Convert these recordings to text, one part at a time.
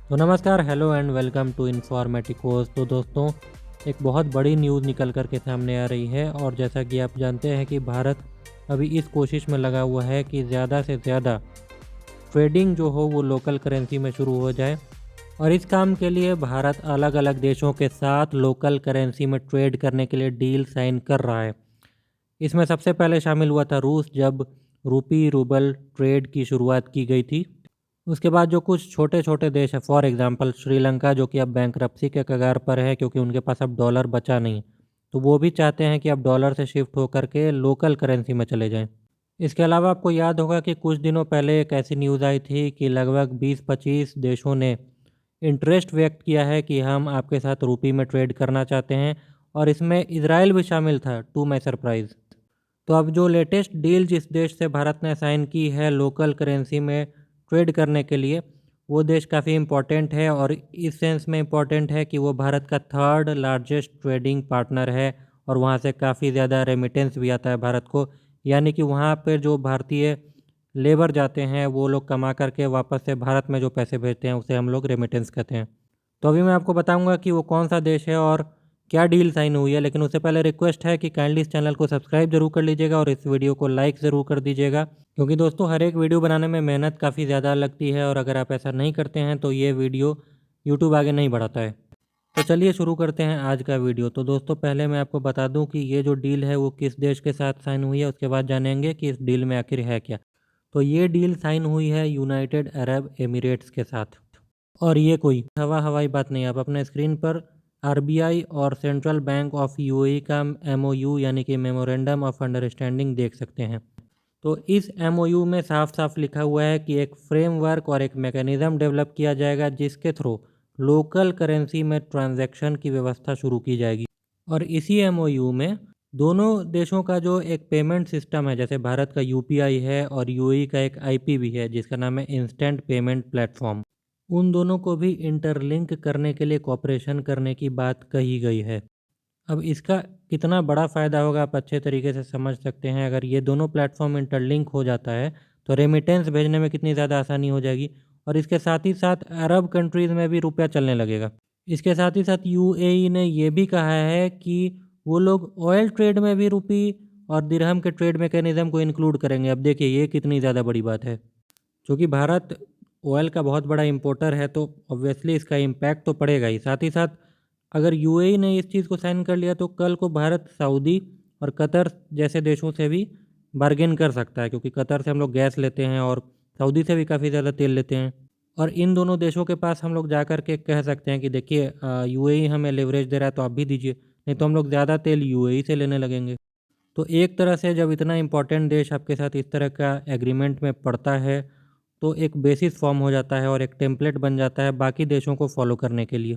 तो नमस्कार, hello and welcome to इन्फॉर्मेटिकोस। तो दोस्तों, एक बहुत बड़ी न्यूज़ निकल कर के सामने आ रही है और जैसा कि आप जानते हैं कि भारत अभी इस कोशिश में लगा हुआ है कि ज़्यादा से ज़्यादा ट्रेडिंग जो हो वो लोकल करेंसी में शुरू हो जाए। और इस काम के लिए भारत अलग अलग देशों के साथ लोकल करेंसी में ट्रेड करने के लिए डील साइन कर रहा है। इसमें सबसे पहले शामिल हुआ था रूस, जब रूपी रूबल ट्रेड की शुरुआत की गई थी। उसके बाद जो कुछ छोटे छोटे देश हैं, फॉर एग्जांपल श्रीलंका, जो कि अब बैंकरप्सी के कगार पर है क्योंकि उनके पास अब डॉलर बचा नहीं, तो वो भी चाहते हैं कि अब डॉलर से शिफ्ट होकर के लोकल करेंसी में चले जाएं। इसके अलावा आपको याद होगा कि कुछ दिनों पहले एक ऐसी न्यूज़ आई थी कि लगभग 20-25 देशों ने इंटरेस्ट व्यक्त किया है कि हम आपके साथ रुपी में ट्रेड करना चाहते हैं, और इसमें इजराइल भी शामिल था, टू माई सरप्राइज़। तो अब जो लेटेस्ट डील जिस देश से भारत ने साइन की है लोकल करेंसी में ट्रेड करने के लिए, वो देश काफ़ी इम्पोर्टेंट है, और इस सेंस में इम्पोर्टेंट है कि वो भारत का थर्ड लार्जेस्ट ट्रेडिंग पार्टनर है, और वहाँ से काफ़ी ज़्यादा रेमिटेंस भी आता है भारत को। यानी कि वहाँ पर जो भारतीय लेबर जाते हैं वो लोग कमा करके वापस से भारत में जो पैसे भेजते हैं उसे हम लोग रेमिटेंस कहते हैं। तो अभी मैं आपको बताऊंगा कि वो कौन सा देश है और क्या डील साइन हुई है, लेकिन उससे पहले रिक्वेस्ट है कि काइंडली इस चैनल को सब्सक्राइब जरूर कर लीजिएगा और इस वीडियो को लाइक ज़रूर कर दीजिएगा, क्योंकि दोस्तों हर एक वीडियो बनाने में मेहनत काफ़ी ज़्यादा लगती है, और अगर आप ऐसा नहीं करते हैं तो ये वीडियो यूट्यूब आगे नहीं बढ़ाता है। तो चलिए शुरू करते हैं आज का वीडियो। तो दोस्तों, पहले मैं आपको बता दूं कि ये जो डील है वो किस देश के साथ साइन हुई है, उसके बाद जानेंगे कि इस डील में आखिर है क्या। तो ये डील साइन हुई है यूनाइटेड अरब एमिरेट्स के साथ, और ये कोई हवाई बात नहीं। आप अपने स्क्रीन पर आरबीआई और सेंट्रल बैंक ऑफ यूएई का एमओयू यानी कि मेमोरेंडम ऑफ अंडरस्टैंडिंग देख सकते हैं। तो इस एमओयू में साफ साफ लिखा हुआ है कि एक फ्रेमवर्क और एक मैकेनिज़्म डेवलप किया जाएगा जिसके थ्रू लोकल करेंसी में ट्रांजैक्शन की व्यवस्था शुरू की जाएगी। और इसी एमओयू में दोनों देशों का जो एक पेमेंट सिस्टम है, जैसे भारत का यूपीआई है और यूएई का एक आईपी है जिसका नाम है इंस्टेंट पेमेंट प्लेटफॉर्म, उन दोनों को भी इंटरलिंक करने के लिए कॉपरेशन करने की बात कही गई है। अब इसका कितना बड़ा फ़ायदा होगा आप अच्छे तरीके से समझ सकते हैं। अगर ये दोनों प्लेटफॉर्म इंटरलिंक हो जाता है तो रेमिटेंस भेजने में कितनी ज़्यादा आसानी हो जाएगी, और इसके साथ ही साथ अरब कंट्रीज़ में भी रुपया चलने लगेगा। इसके साथ ही साथ यूएई ने ये भी कहा है कि वो लोग ऑयल ट्रेड में भी रुपी और दिरहम के ट्रेड मैकेनिज़्म को इंक्लूड करेंगे। अब देखिए ये कितनी ज़्यादा बड़ी बात है। क्योंकि भारत ऑयल का बहुत बड़ा इंपोर्टर है तो ऑब्वियसली इसका इम्पैक्ट तो पड़ेगा ही। साथ ही साथ अगर यूएई ने इस चीज़ को साइन कर लिया तो कल को भारत सऊदी और कतर जैसे देशों से भी बार्गेन कर सकता है, क्योंकि कतर से हम लोग गैस लेते हैं और सऊदी से भी काफ़ी ज़्यादा तेल लेते हैं। और इन दोनों देशों के पास हम लोग जा कर के कह सकते हैं कि देखिए यूएई हमें लेवरेज दे रहा है तो आप भी दीजिए, नहीं तो हम लोग ज़्यादा तेल यूएई से लेने लगेंगे। तो एक तरह से जब इतना इम्पोर्टेंट देश आपके साथ इस तरह का एग्रीमेंट में पड़ता है तो एक बेसिस फॉर्म हो जाता है और एक टेम्पलेट बन जाता है बाकी देशों को फॉलो करने के लिए।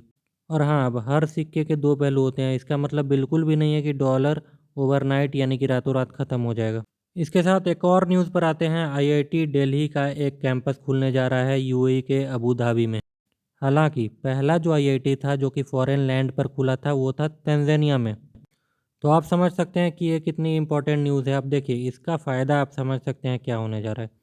और हाँ, अब हर सिक्के के दो पहलू होते हैं। इसका मतलब बिल्कुल भी नहीं है कि डॉलर ओवरनाइट यानी कि रातों रात ख़त्म हो जाएगा। इसके साथ एक और न्यूज़ पर आते हैं। आईआईटी दिल्ली का एक कैंपस खुलने जा रहा है यूएई के अबू धाबी में। हालांकि पहला जो आईआईटी था जो कि फॉरेन लैंड पर खुला था वो था तंजानिया में। तो आप समझ सकते हैं कि ये कितनी इंपॉर्टेंट न्यूज़ है। अब देखिए इसका फ़ायदा आप समझ सकते हैं क्या होने जा रहा है।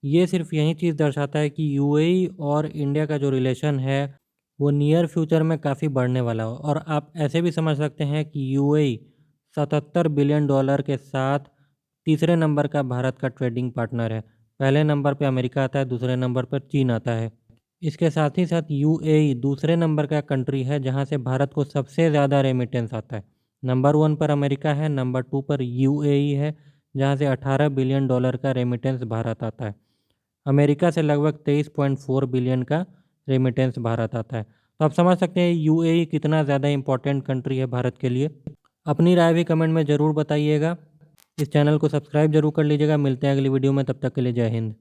ये सिर्फ यही चीज़ दर्शाता है कि यूएई और इंडिया का जो रिलेशन है वो नियर फ्यूचर में काफ़ी बढ़ने वाला हो। और आप ऐसे भी समझ सकते हैं कि यूएई 77 बिलियन डॉलर के साथ तीसरे नंबर का भारत का ट्रेडिंग पार्टनर है। पहले नंबर पे अमेरिका आता है, दूसरे नंबर पर चीन आता है। इसके साथ ही साथ यूएई दूसरे नंबर का कंट्री है जहां से भारत को सबसे ज़्यादा रेमिटेंस आता है। नंबर 1 पर अमेरिका है, नंबर 2 पर यूएई है जहां से 18 बिलियन डॉलर का रेमिटेंस भारत आता है। अमेरिका से लगभग 23.4 बिलियन का रेमिटेंस भारत आता है। तो आप समझ सकते हैं यूएई कितना ज़्यादा इम्पोर्टेंट कंट्री है भारत के लिए। अपनी राय भी कमेंट में ज़रूर बताइएगा। इस चैनल को सब्सक्राइब जरूर कर लीजिएगा। मिलते हैं अगली वीडियो में, तब तक के लिए जय हिंद।